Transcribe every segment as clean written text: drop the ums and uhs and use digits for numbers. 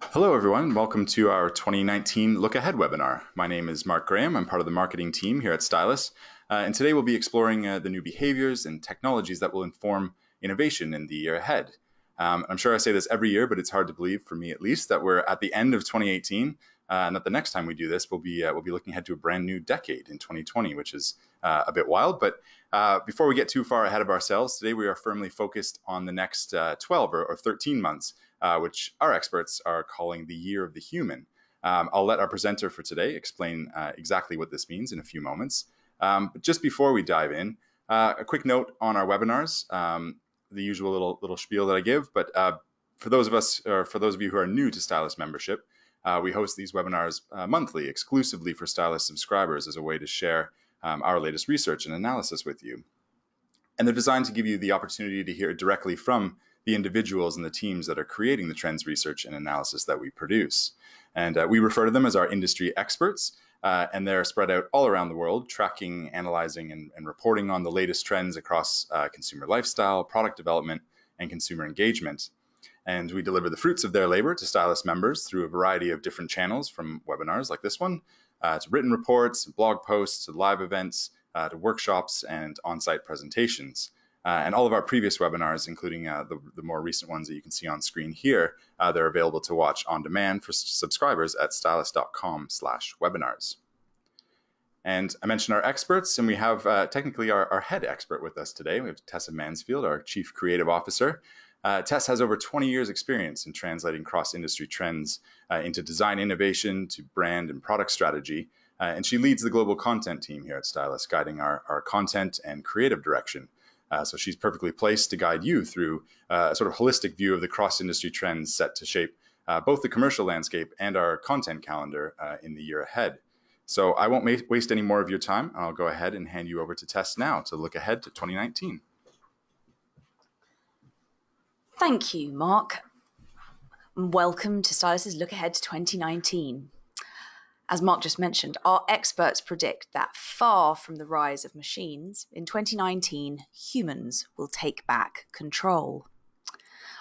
Hello, everyone. Welcome to our 2019 Look Ahead webinar. My name is Mark Graham. I'm part of the marketing team here at Stylus. And today we'll be exploring the new behaviors and technologies that will inform innovation in the year ahead. I'm sure I say this every year, but it's hard to believe, for me at least, that we're at the end of 2018 and that the next time we do this, we'll be looking ahead to a brand new decade in 2020, which is a bit wild. But before we get too far ahead of ourselves, today we are firmly focused on the next 12 or 13 months, which our experts are calling the Year of the Human. I'll let our presenter for today explain exactly what this means in a few moments. But just before we dive in, a quick note on our webinars, the usual little spiel that I give. But for those of you who are new to Stylus membership, we host these webinars monthly, exclusively for Stylus subscribers as a way to share our latest research and analysis with you. And they're designed to give you the opportunity to hear directly from the individuals and the teams that are creating the trends research and analysis that we produce. And we refer to them as our industry experts, and they're spread out all around the world, tracking, analyzing, and reporting on the latest trends across consumer lifestyle, product development, and consumer engagement. And we deliver the fruits of their labor to Stylus members through a variety of different channels, from webinars like this one, to written reports, blog posts, to live events, to workshops and on-site presentations. And all of our previous webinars, including the more recent ones that you can see on screen here, they're available to watch on demand for subscribers at stylus.com/webinars. And I mentioned our experts, and we have technically our head expert with us today. We have Tessa Mansfield, our Chief Creative Officer. Tess has over 20 years experience in translating cross-industry trends into design innovation to brand and product strategy. And she leads the global content team here at Stylus, guiding our content and creative direction. So she's perfectly placed to guide you through a sort of holistic view of the cross-industry trends set to shape both the commercial landscape and our content calendar in the year ahead. So I won't waste any more of your time. I'll go ahead and hand you over to Tess now to look ahead to 2019. Thank you, Mark. Welcome to Stylus's Look Ahead to 2019. As Mark just mentioned, our experts predict that far from the rise of machines, in 2019, humans will take back control.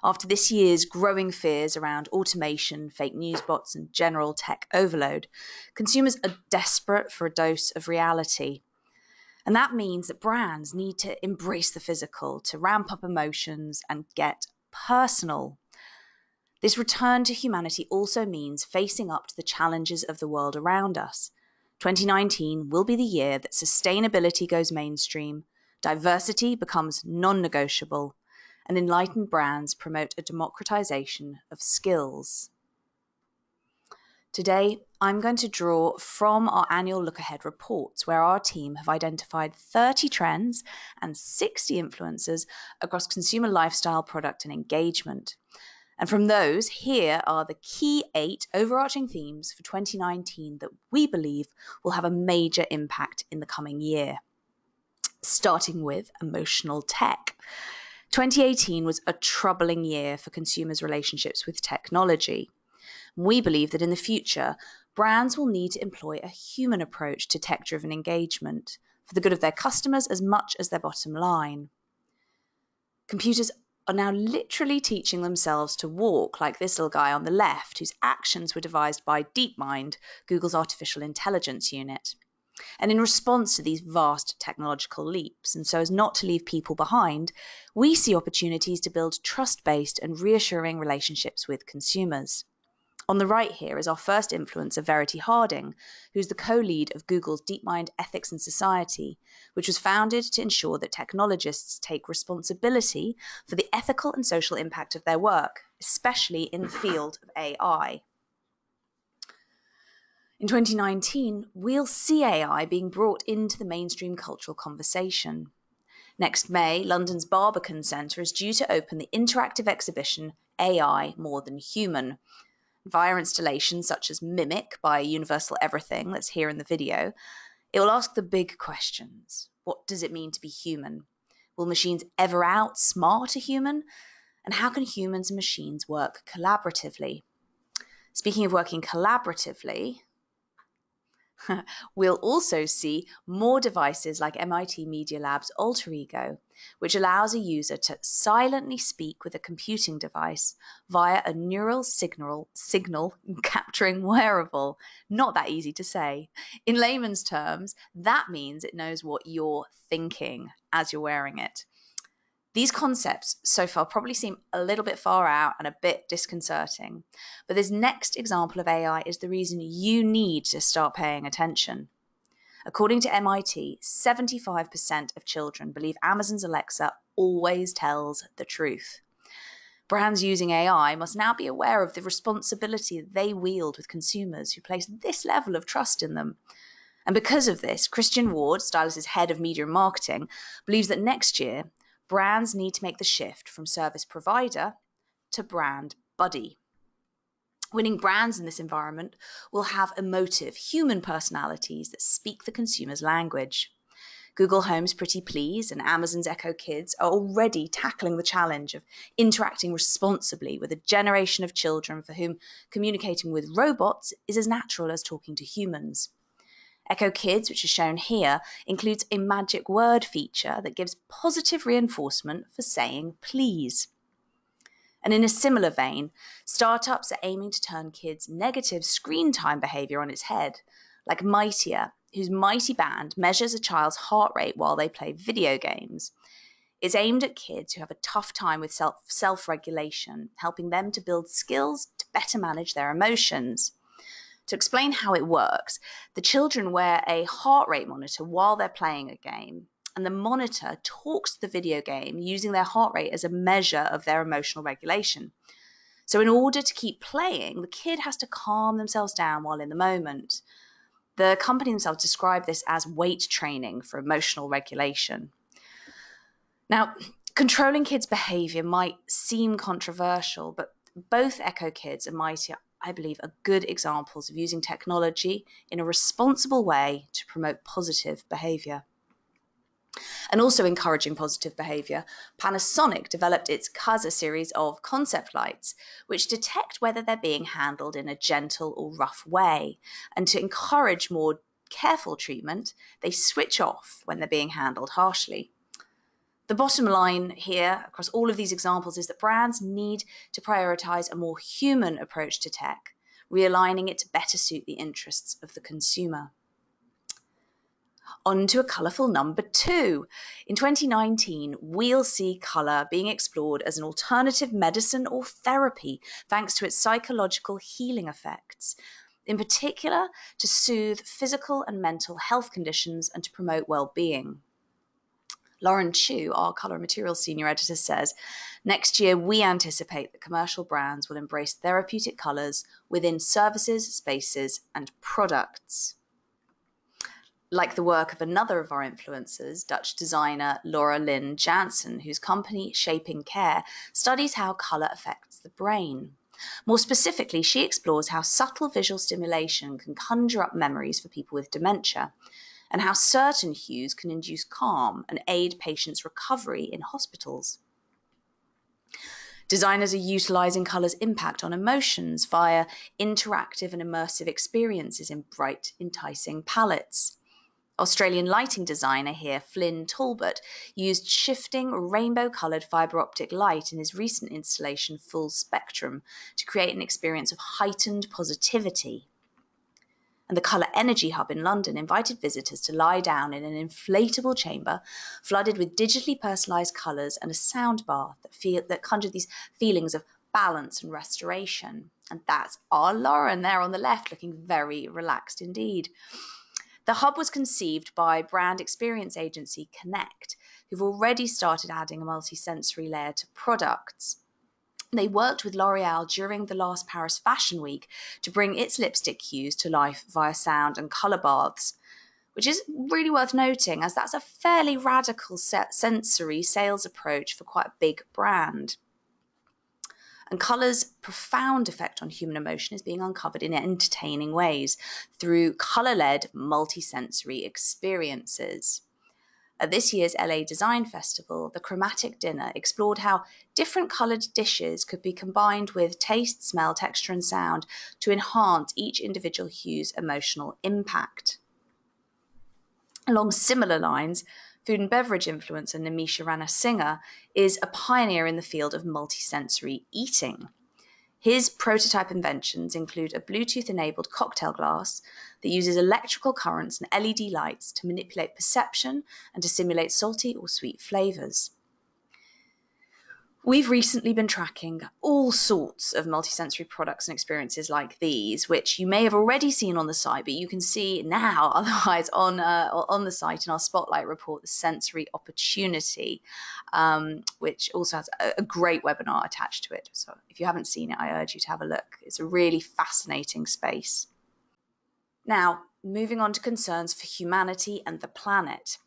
After this year's growing fears around automation, fake news bots, and general tech overload, consumers are desperate for a dose of reality. And that means that brands need to embrace the physical, to ramp up emotions and get personal. This return to humanity also means facing up to the challenges of the world around us. 2019 will be the year that sustainability goes mainstream, diversity becomes non-negotiable, and enlightened brands promote a democratization of skills. Today, I'm going to draw from our annual Look Ahead reports, where our team have identified 30 trends and 60 influencers across consumer lifestyle, product, and engagement. And from those, here are the key 8 overarching themes for 2019 that we believe will have a major impact in the coming year. Starting with emotional tech. 2018 was a troubling year for consumers' relationships with technology. We believe that in the future, brands will need to employ a human approach to tech-driven engagement for the good of their customers as much as their bottom line. Computers are now literally teaching themselves to walk, like this little guy on the left, whose actions were devised by DeepMind, Google's artificial intelligence unit. And in response to these vast technological leaps, and so as not to leave people behind, we see opportunities to build trust-based and reassuring relationships with consumers. On the right here is our first influencer, Verity Harding, who's the co-lead of Google's DeepMind Ethics and Society, which was founded to ensure that technologists take responsibility for the ethical and social impact of their work, especially in the field of AI. In 2019, we'll see AI being brought into the mainstream cultural conversation. Next May, London's Barbican Centre is due to open the interactive exhibition AI More Than Human. Via installations such as Mimic by Universal Everything, that's here in the video, it will ask the big questions. What does it mean to be human? Will machines ever outsmart a human? And how can humans and machines work collaboratively? Speaking of working collaboratively, We'll also see more devices like MIT Media Lab's Alter Ego, which allows a user to silently speak with a computing device via a neural signal capturing wearable. Not that easy to say. In layman's terms, that means it knows what you're thinking as you're wearing it. These concepts so far probably seem a little bit far out and a bit disconcerting, but this next example of AI is the reason you need to start paying attention. According to MIT, 75% of children believe Amazon's Alexa always tells the truth. Brands using AI must now be aware of the responsibility they wield with consumers who place this level of trust in them. And because of this, Christian Ward, Stylus' head of media and marketing, believes that next year, brands need to make the shift from service provider to brand buddy. Winning brands in this environment will have emotive, human personalities that speak the consumer's language. Google Home's Pretty Please and Amazon's Echo Kids are already tackling the challenge of interacting responsibly with a generation of children for whom communicating with robots is as natural as talking to humans. Echo Kids, which is shown here, includes a magic word feature that gives positive reinforcement for saying please. And in a similar vein, startups are aiming to turn kids' negative screen time behavior on its head, like Mightier, whose Mighty Band measures a child's heart rate while they play video games. It's aimed at kids who have a tough time with self-regulation, helping them to build skills to better manage their emotions. To explain how it works, the children wear a heart rate monitor while they're playing a game, and the monitor talks to the video game using their heart rate as a measure of their emotional regulation. So in order to keep playing, the kid has to calm themselves down while in the moment. The company themselves describe this as weight training for emotional regulation. Now, controlling kids' behavior might seem controversial, but both Echo Kids and Mighty, I believe, are good examples of using technology in a responsible way to promote positive behavior. And also encouraging positive behavior, Panasonic developed its Kaza series of concept lights, which detect whether they're being handled in a gentle or rough way. And to encourage more careful treatment, they switch off when they're being handled harshly. The bottom line here across all of these examples is that brands need to prioritize a more human approach to tech, realigning it to better suit the interests of the consumer. On to a colourful number 2. In 2019, we'll see colour being explored as an alternative medicine or therapy thanks to its psychological healing effects, in particular to soothe physical and mental health conditions and to promote well-being. Lauren Chu, our Colour and Materials Senior Editor, says, next year we anticipate that commercial brands will embrace therapeutic colours within services, spaces and products. Like the work of another of our influencers, Dutch designer Laura Lynn Jansen, whose company Shaping Care studies how colour affects the brain. More specifically, she explores how subtle visual stimulation can conjure up memories for people with dementia, and how certain hues can induce calm and aid patients' recovery in hospitals. Designers are utilising colour's impact on emotions via interactive and immersive experiences in bright, enticing palettes. Australian lighting designer here, Flynn Talbot, used shifting rainbow-coloured fibre optic light in his recent installation Full Spectrum to create an experience of heightened positivity. And the Colour Energy Hub in London invited visitors to lie down in an inflatable chamber flooded with digitally personalised colours and a sound bath that conjured these feelings of balance and restoration. And that's our Lauren there on the left, looking very relaxed indeed. The hub was conceived by brand experience agency Connect, who've already started adding a multi-sensory layer to products. They worked with L'Oreal during the last Paris Fashion Week to bring its lipstick hues to life via sound and colour baths, which is really worth noting as that's a fairly radical sensory sales approach for quite a big brand. And colour's profound effect on human emotion is being uncovered in entertaining ways through colour-led multi-sensory experiences. At this year's LA Design Festival, the Chromatic Dinner explored how different coloured dishes could be combined with taste, smell, texture and sound to enhance each individual hue's emotional impact. Along similar lines, food and beverage influencer Nimisha Rana Singer is a pioneer in the field of multisensory eating. His prototype inventions include a Bluetooth-enabled cocktail glass that uses electrical currents and LED lights to manipulate perception and to simulate salty or sweet flavours. We've recently been tracking all sorts of multisensory products and experiences like these, which you may have already seen on the site, but you can see now otherwise on the site in our Spotlight report, the Sensory Opportunity, which also has a great webinar attached to it. So if you haven't seen it, I urge you to have a look. It's a really fascinating space. Now, moving on to concerns for humanity and the planet.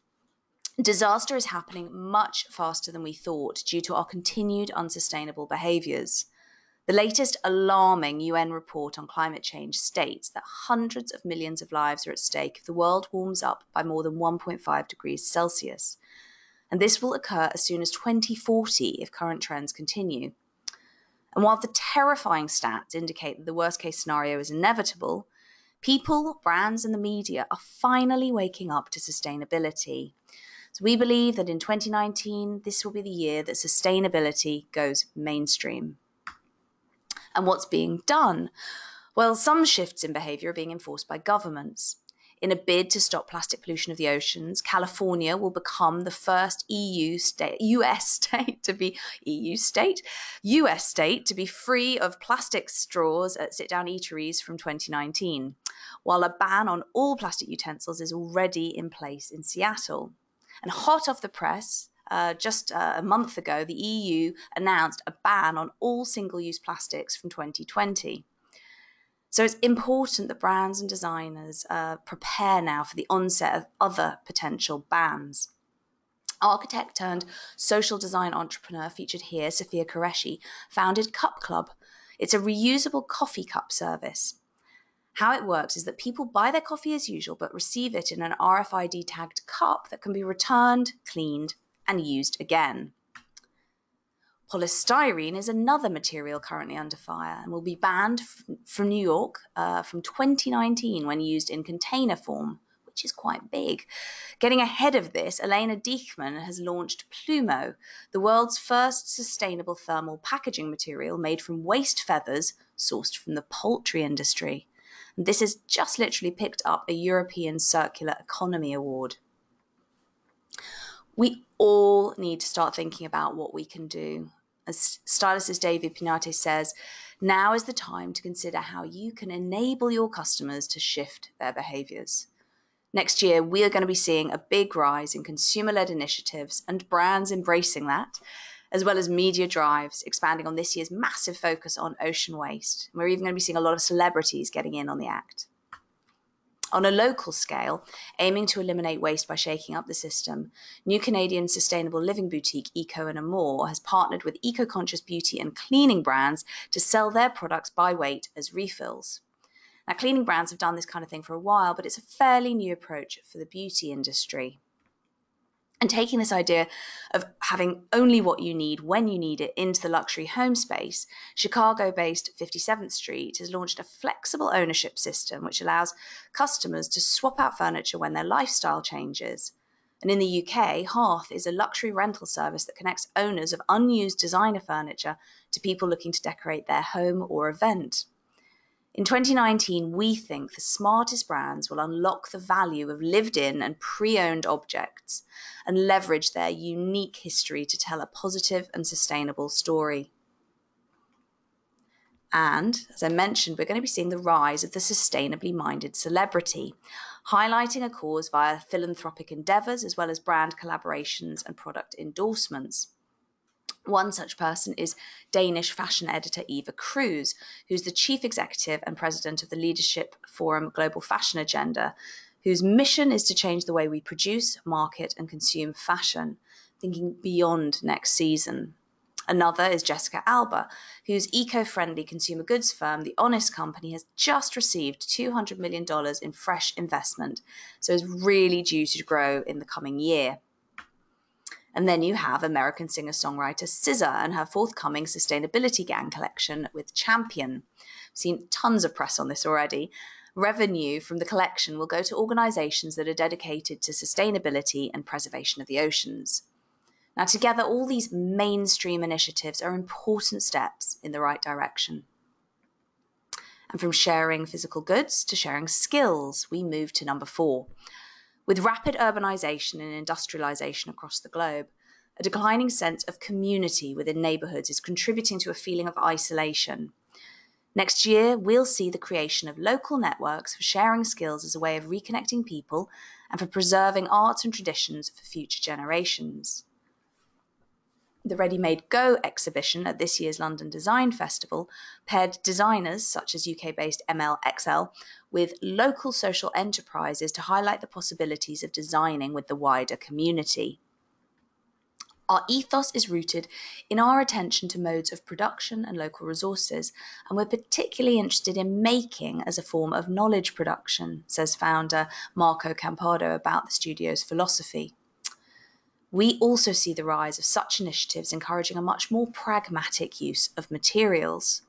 Disaster is happening much faster than we thought due to our continued unsustainable behaviours. The latest alarming UN report on climate change states that hundreds of millions of lives are at stake if the world warms up by more than 1.5 degrees Celsius. And this will occur as soon as 2040 if current trends continue. And while the terrifying stats indicate that the worst-case scenario is inevitable, people, brands and the media are finally waking up to sustainability. So we believe that in 2019, this will be the year that sustainability goes mainstream. And what's being done? Well, some shifts in behaviour are being enforced by governments. In a bid to stop plastic pollution of the oceans, California will become the first US state to be free of plastic straws at sit-down eateries from 2019, while a ban on all plastic utensils is already in place in Seattle. And hot off the press, just a month ago, the EU announced a ban on all single-use plastics from 2020. So it's important that brands and designers prepare now for the onset of other potential bans. Architect turned social design entrepreneur featured here, Sophia Qureshi, founded Cup Club. It's a reusable coffee cup service. How it works is that people buy their coffee as usual, but receive it in an RFID tagged cup that can be returned, cleaned, and used again. Polystyrene is another material currently under fire and will be banned from New York from 2019 when used in container form, which is quite big. Getting ahead of this, Elena Diekman has launched Plumo, the world's first sustainable thermal packaging material made from waste feathers sourced from the poultry industry. This has just literally picked up a European Circular Economy Award. We all need to start thinking about what we can do. As Stylus' David Pinate says, now is the time to consider how you can enable your customers to shift their behaviours. Next year, we are going to be seeing a big rise in consumer-led initiatives and brands embracing that, as well as media drives, expanding on this year's massive focus on ocean waste. We're even going to be seeing a lot of celebrities getting in on the act. On a local scale, aiming to eliminate waste by shaking up the system, new Canadian sustainable living boutique Eco and Amore has partnered with eco-conscious beauty and cleaning brands to sell their products by weight as refills. Now, cleaning brands have done this kind of thing for a while, but it's a fairly new approach for the beauty industry. And taking this idea of having only what you need when you need it into the luxury home space, Chicago-based 57th Street has launched a flexible ownership system which allows customers to swap out furniture when their lifestyle changes. And in the UK, Hearth is a luxury rental service that connects owners of unused designer furniture to people looking to decorate their home or event. In 2019, we think the smartest brands will unlock the value of lived-in and pre-owned objects and leverage their unique history to tell a positive and sustainable story. And, as I mentioned, we're going to be seeing the rise of the sustainably minded celebrity, highlighting a cause via philanthropic endeavours as well as brand collaborations and product endorsements. One such person is Danish fashion editor Eva Cruz, who's the chief executive and president of the Leadership Forum Global Fashion Agenda, whose mission is to change the way we produce, market and consume fashion, thinking beyond next season. Another is Jessica Alba, whose eco-friendly consumer goods firm, The Honest Company, has just received $200 million in fresh investment, so is really due to grow in the coming year. And then you have American singer-songwriter SZA and her forthcoming Sustainability Gang collection with Champion. I've seen tons of press on this already. Revenue from the collection will go to organisations that are dedicated to sustainability and preservation of the oceans. Now, together, all these mainstream initiatives are important steps in the right direction. And from sharing physical goods to sharing skills, we move to number 4. With rapid urbanisation and industrialisation across the globe, a declining sense of community within neighbourhoods is contributing to a feeling of isolation. Next year, we'll see the creation of local networks for sharing skills as a way of reconnecting people and for preserving arts and traditions for future generations. The Ready Made Go exhibition at this year's London Design Festival paired designers such as UK-based MLXL with local social enterprises to highlight the possibilities of designing with the wider community. Our ethos is rooted in our attention to modes of production and local resources, and we're particularly interested in making as a form of knowledge production, says founder Marco Campado about the studio's philosophy. We also see the rise of such initiatives encouraging a much more pragmatic use of materials.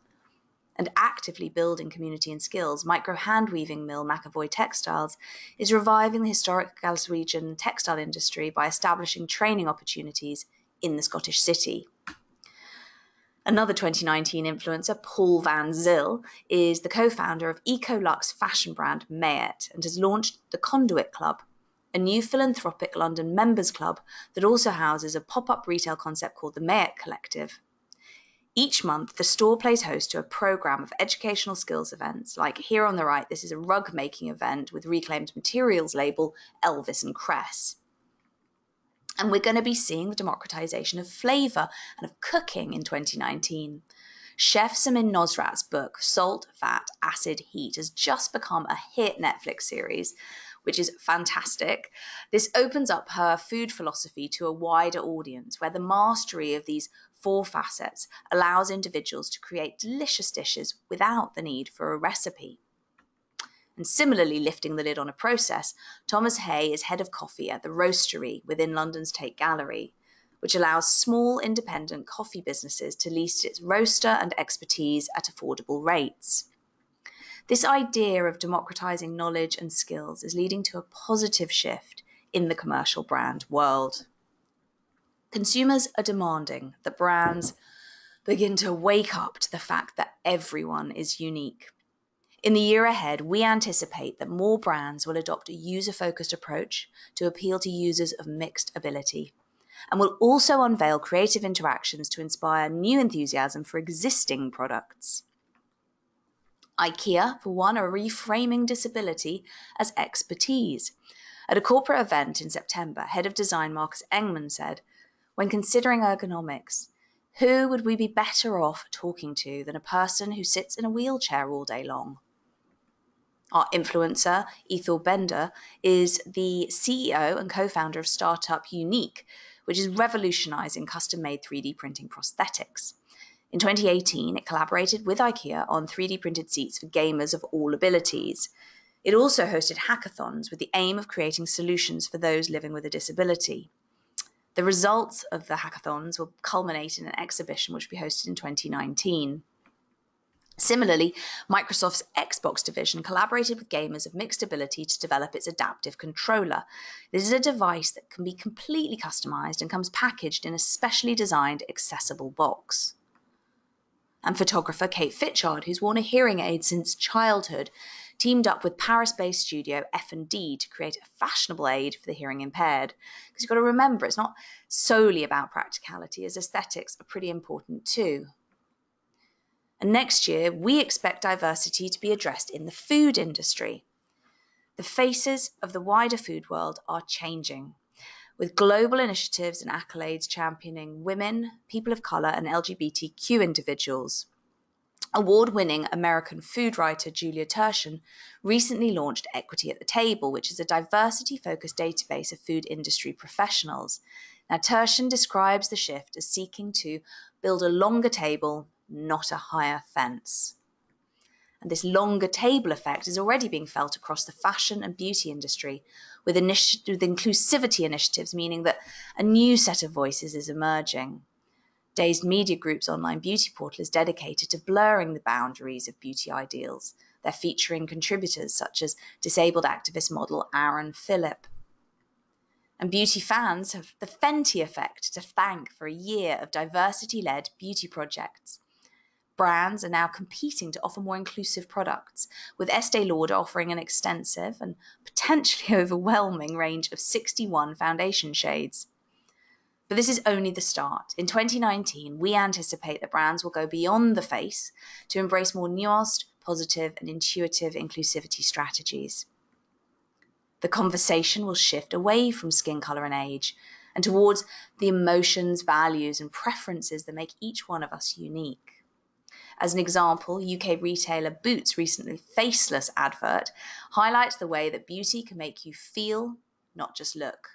And actively building community and skills, micro hand-weaving mill McAvoy Textiles is reviving the historic Glaswegian textile industry by establishing training opportunities in the Scottish city. Another 2019 influencer, Paul Van Zyl, is the co-founder of Ecolux fashion brand Mayet and has launched the Conduit Club, a new philanthropic London members club that also houses a pop-up retail concept called the Mayet Collective. Each month, the store plays host to a programme of educational skills events, like here on the right, this is a rug making event with reclaimed materials label Elvis and Cress. And we're going to be seeing the democratisation of flavour and of cooking in 2019. Chef Samin Nosrat's book, Salt, Fat, Acid, Heat, has just become a hit Netflix series, which is fantastic. This opens up her food philosophy to a wider audience, where the mastery of these 4 facets allows individuals to create delicious dishes without the need for a recipe. And similarly, lifting the lid on a process, Thomas Hay is head of coffee at the Roastery within London's Tate Gallery, which allows small independent coffee businesses to lease its roaster and expertise at affordable rates. This idea of democratising knowledge and skills is leading to a positive shift in the commercial brand world. Consumers are demanding that brands begin to wake up to the fact that everyone is unique. In the year ahead, we anticipate that more brands will adopt a user-focused approach to appeal to users of mixed ability, and will also unveil creative interactions to inspire new enthusiasm for existing products. IKEA, for one, are reframing disability as expertise. At a corporate event in September, head of design Marcus Engman said, "When considering ergonomics, who would we be better off talking to than a person who sits in a wheelchair all day long?" Our influencer, Ethel Bender, is the CEO and co-founder of startup Unique, which is revolutionising custom-made 3D printing prosthetics. In 2018, it collaborated with IKEA on 3D printed seats for gamers of all abilities. It also hosted hackathons with the aim of creating solutions for those living with a disability. The results of the hackathons will culminate in an exhibition which will be hosted in 2019. Similarly, Microsoft's Xbox division collaborated with gamers of mixed ability to develop its adaptive controller. This is a device that can be completely customised and comes packaged in a specially designed accessible box. And photographer Kate Fitchard, who's worn a hearing aid since childhood, teamed up with Paris-based studio F&D to create a fashionable aid for the hearing impaired. Because you've got to remember, it's not solely about practicality, as aesthetics are pretty important too. And next year, we expect diversity to be addressed in the food industry. The faces of the wider food world are changing, with global initiatives and accolades championing women, people of colour, and LGBTQ individuals. Award-winning American food writer Julia Turshen recently launched Equity at the Table, which is a diversity-focused database of food industry professionals. Now, Turshen describes the shift as seeking to build a longer table, not a higher fence. And this longer table effect is already being felt across the fashion and beauty industry, with inclusivity initiatives, meaning that a new set of voices is emerging. Dazed Media Group's online beauty portal is dedicated to blurring the boundaries of beauty ideals. They're featuring contributors such as disabled activist model Aaron Phillip. And beauty fans have the Fenty effect to thank for a year of diversity-led beauty projects. Brands are now competing to offer more inclusive products, with Estee Lauder offering an extensive and potentially overwhelming range of 61 foundation shades. But this is only the start. In 2019, we anticipate that brands will go beyond the face to embrace more nuanced, positive, and intuitive inclusivity strategies. The conversation will shift away from skin color and age and towards the emotions, values, and preferences that make each one of us unique. As an example, UK retailer Boots' recently faceless advert highlights the way that beauty can make you feel, not just look.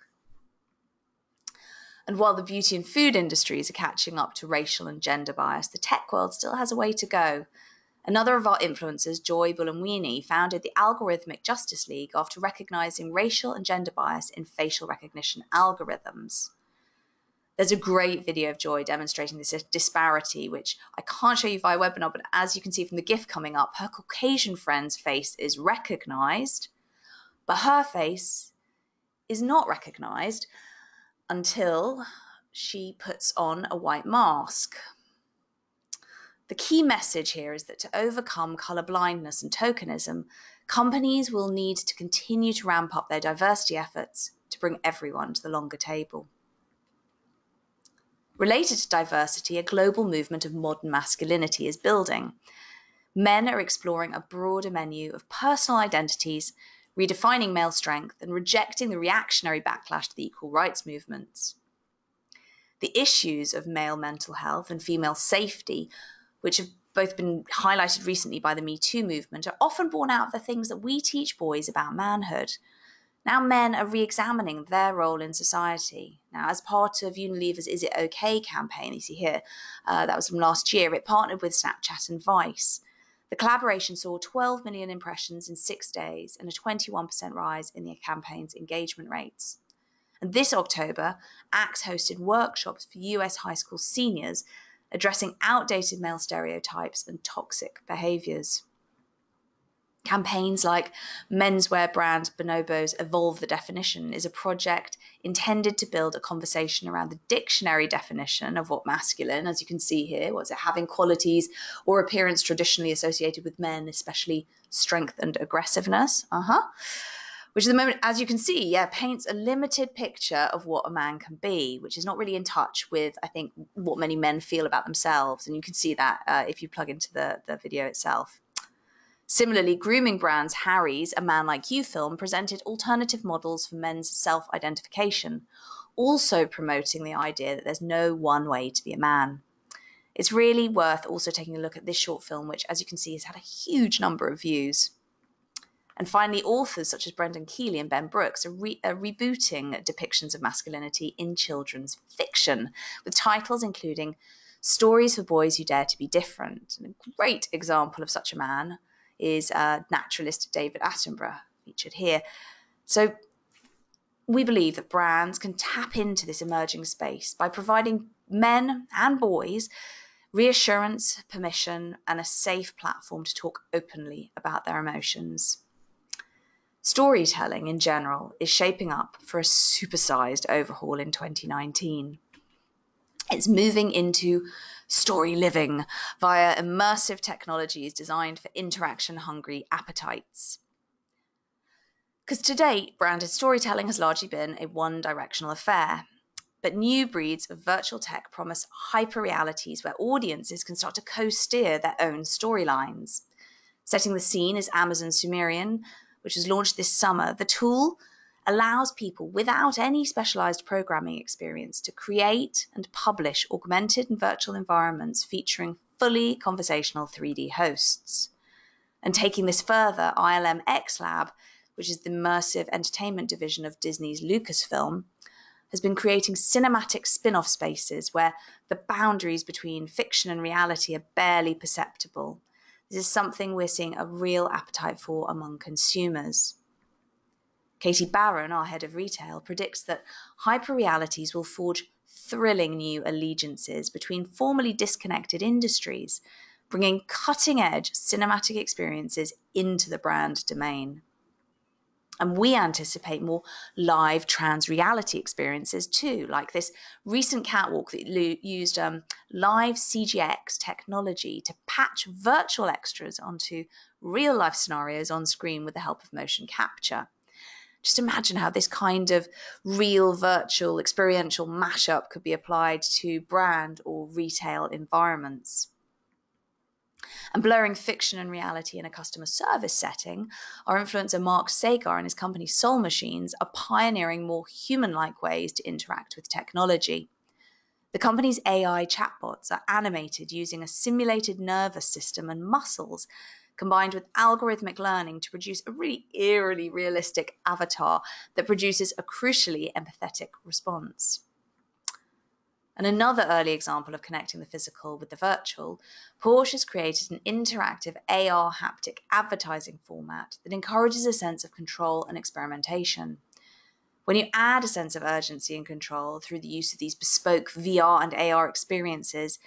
And while the beauty and food industries are catching up to racial and gender bias, the tech world still has a way to go. Another of our influencers, Joy Buolamwini, founded the Algorithmic Justice League after recognizing racial and gender bias in facial recognition algorithms. There's a great video of Joy demonstrating this disparity, which I can't show you via webinar, but as you can see from the GIF coming up, her Caucasian friend's face is recognized, but her face is not recognized until she puts on a white mask. The key message here is that to overcome colour blindness and tokenism, companies will need to continue to ramp up their diversity efforts to bring everyone to the longer table. Related to diversity, a global movement of modern masculinity is building. Men are exploring a broader menu of personal identities, redefining male strength and rejecting the reactionary backlash to the equal rights movements. The issues of male mental health and female safety, which have both been highlighted recently by the Me Too movement, are often born out of the things that we teach boys about manhood. Now men are re-examining their role in society. Now, as part of Unilever's Is It OK campaign, you see here, that was from last year, it partnered with Snapchat and Vice. The collaboration saw 12 million impressions in 6 days and a 21% rise in the campaign's engagement rates. And this October, Axe hosted workshops for US high school seniors addressing outdated male stereotypes and toxic behaviours. Campaigns like menswear brand Bonobo's Evolve the Definition is a project intended to build a conversation around the dictionary definition of what masculine, as you can see here, was it having qualities or appearance traditionally associated with men, especially strength and aggressiveness, which at the moment, as you can see, paints a limited picture of what a man can be, which is not really in touch with, I think, what many men feel about themselves. And you can see that if you plug into the video itself. Similarly, grooming brands Harry's A Man Like You film presented alternative models for men's self-identification, also promoting the idea that there's no one way to be a man. It's really worth also taking a look at this short film, which, as you can see, has had a huge number of views. And finally, authors such as Brendan Keeley and Ben Brooks are rebooting depictions of masculinity in children's fiction, with titles including Stories for Boys Who Dare to Be Different. And a great example of such a man is naturalist David Attenborough, featured here. So we believe that brands can tap into this emerging space by providing men and boys reassurance, permission, and a safe platform to talk openly about their emotions. Storytelling in general is shaping up for a supersized overhaul in 2019. It's moving into story living via immersive technologies designed for interaction-hungry appetites. Because to date, branded storytelling has largely been a one-directional affair. But new breeds of virtual tech promise hyper-realities where audiences can start to co-steer their own storylines. Setting the scene is Amazon Sumerian, which was launched this summer. The tool allows people without any specialized programming experience to create and publish augmented and virtual environments featuring fully conversational 3D hosts. And taking this further, ILM X Lab, which is the immersive entertainment division of Disney's Lucasfilm, has been creating cinematic spin-off spaces where the boundaries between fiction and reality are barely perceptible. This is something we're seeing a real appetite for among consumers. Katie Barron, our head of retail, predicts that hyperrealities will forge thrilling new allegiances between formerly disconnected industries, bringing cutting-edge cinematic experiences into the brand domain. And we anticipate more live trans reality experiences too, like this recent catwalk that used live CGX technology to patch virtual extras onto real life scenarios on screen with the help of motion capture. Just imagine how this kind of real virtual experiential mashup could be applied to brand or retail environments. And blurring fiction and reality in a customer service setting, our influencer Mark Sagar and his company Soul Machines are pioneering more human-like ways to interact with technology. The company's AI chatbots are animated using a simulated nervous system and muscles, combined with algorithmic learning to produce a really eerily realistic avatar that produces a crucially empathetic response. And another early example of connecting the physical with the virtual, Porsche has created an interactive AR haptic advertising format that encourages a sense of control and experimentation. When you add a sense of urgency and control through the use of these bespoke VR and AR experiences,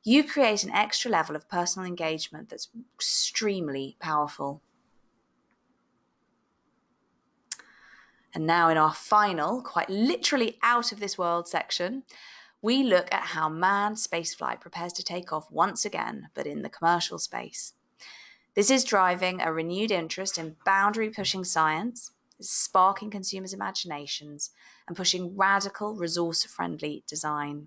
you create an extra level of personal engagement that's extremely powerful. And now in our final, quite literally out of this world section, we look at how manned spaceflight prepares to take off once again, but in the commercial space. This is driving a renewed interest in boundary-pushing science, sparking consumers' imaginations, and pushing radical, resource-friendly design.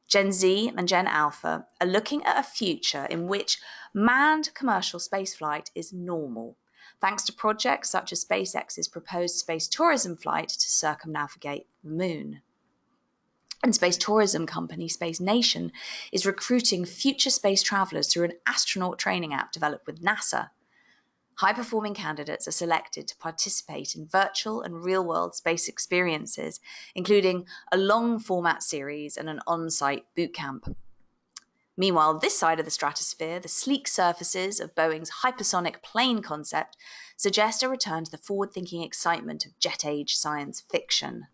Gen Z and Gen Alpha are looking at a future in which manned commercial spaceflight is normal, thanks to projects such as SpaceX's proposed space tourism flight to circumnavigate the moon. And space tourism company Space Nation is recruiting future space travelers through an astronaut training app developed with NASA. High-performing candidates are selected to participate in virtual and real-world space experiences, including a long-format series and an on-site bootcamp. Meanwhile, this side of the stratosphere, the sleek surfaces of Boeing's hypersonic plane concept suggest a return to the forward-thinking excitement of jet-age science fiction.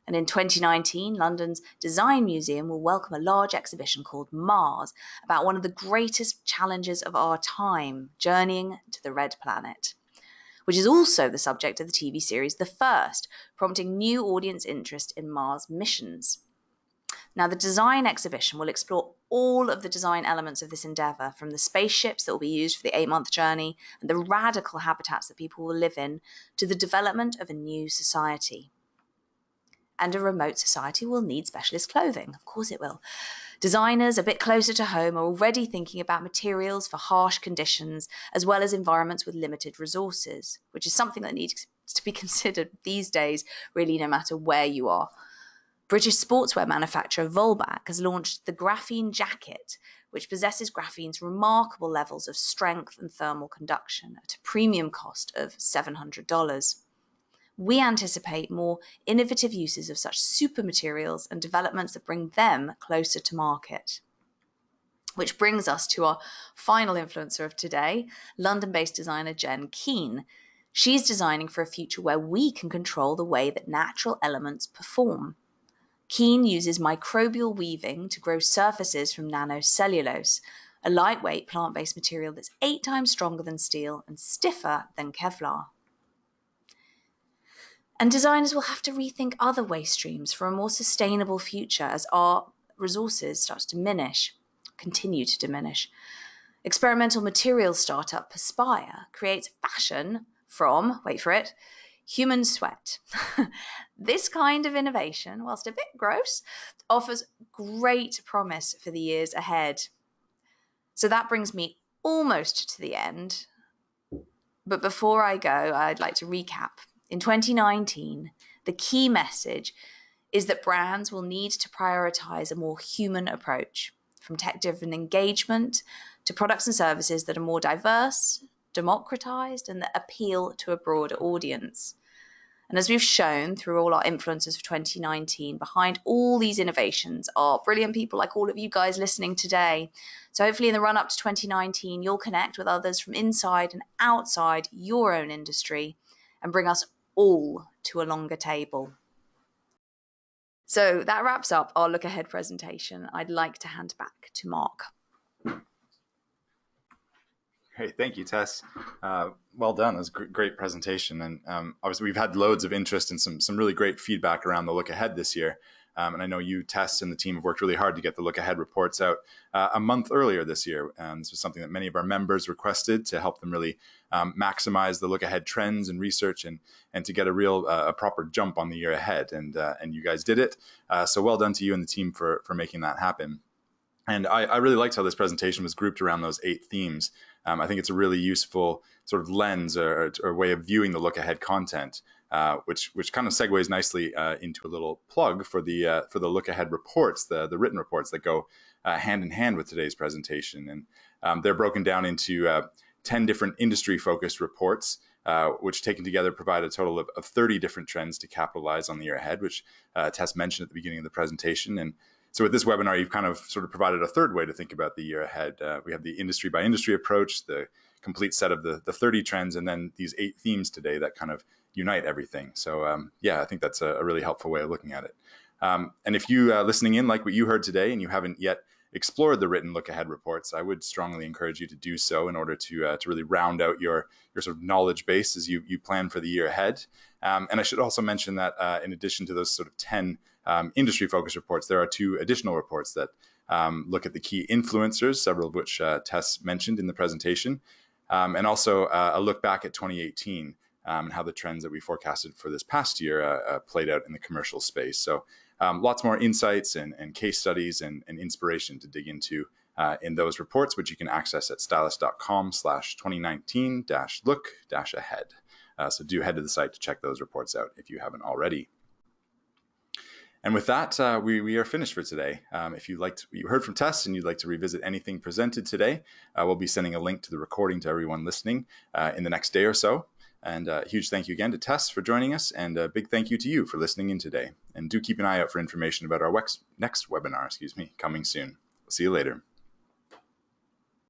And in 2019, London's Design Museum will welcome a large exhibition called Mars, about one of the greatest challenges of our time, journeying to the Red Planet, which is also the subject of the TV series The First, prompting new audience interest in Mars missions. Now, the design exhibition will explore all of the design elements of this endeavour, from the spaceships that will be used for the 8-month journey and the radical habitats that people will live in, to the development of a new society. And a remote society will need specialist clothing. Of course it will. Designers a bit closer to home are already thinking about materials for harsh conditions, as well as environments with limited resources, which is something that needs to be considered these days, really, no matter where you are. British sportswear manufacturer Volback has launched the Graphene Jacket, which possesses graphene's remarkable levels of strength and thermal conduction at a premium cost of $700. We anticipate more innovative uses of such super materials and developments that bring them closer to market. Which brings us to our final influencer of today, London-based designer Jen Keane. She's designing for a future where we can control the way that natural elements perform. Keane uses microbial weaving to grow surfaces from nanocellulose, a lightweight plant-based material that's 8 times stronger than steel and stiffer than Kevlar. And designers will have to rethink other waste streams for a more sustainable future as our resources start to continue to diminish. Experimental materials startup Perspire creates fashion from, wait for it, human sweat. This kind of innovation, whilst a bit gross, offers great promise for the years ahead. So that brings me almost to the end. But before I go, I'd like to recap. In 2019, the key message is that brands will need to prioritize a more human approach, from tech-driven engagement to products and services that are more diverse, democratized, and that appeal to a broader audience. And as we've shown through all our influencers for 2019, behind all these innovations are brilliant people like all of you guys listening today. So hopefully in the run up to 2019, you'll connect with others from inside and outside your own industry and bring us all to a longer table. So that wraps up our look ahead presentation. I'd like to hand back to Mark. Hey, thank you, Tess. Well done. That was a great presentation. And obviously, we've had loads of interest and some really great feedback around the look ahead this year. And I know you, Tess, and the team have worked really hard to get the look ahead reports out a month earlier this year. This was something that many of our members requested to help them really maximize the look ahead trends and research and to get a proper jump on the year ahead. And you guys did it. So well done to you and the team for making that happen. And I really liked how this presentation was grouped around those 8 themes. I think it's a really useful sort of lens or way of viewing the look ahead content, which kind of segues nicely into a little plug for the look ahead reports, the written reports that go hand in hand with today's presentation. And they're broken down into 10 different industry focused reports, which taken together provide a total of 30 different trends to capitalize on the year ahead, which Tess mentioned at the beginning of the presentation. And so with this webinar, you've kind of sort of provided a third way to think about the year ahead. We have the industry by industry approach, the complete set of the 30 trends, and then these 8 themes today that kind of unite everything. So yeah, I think that's a really helpful way of looking at it. And if you listening in like what you heard today and you haven't yet explored the written look ahead reports, I would strongly encourage you to do so in order to really round out your sort of knowledge base as you plan for the year ahead. And I should also mention that in addition to those sort of 10 industry focused reports, there are 2 additional reports that look at the key influencers, several of which Tess mentioned in the presentation, and also a look back at 2018 and how the trends that we forecasted for this past year played out in the commercial space. So lots more insights and case studies and inspiration to dig into in those reports, which you can access at stylus.com/2019-look-ahead. So do head to the site to check those reports out if you haven't already. And with that, we are finished for today. If you liked what you heard from Tess and you'd like to revisit anything presented today, we'll be sending a link to the recording to everyone listening in the next day or so. And a huge thank you again to Tess for joining us, and a big thank you to you for listening in today. And do keep an eye out for information about our next webinar, coming soon. We'll see you later.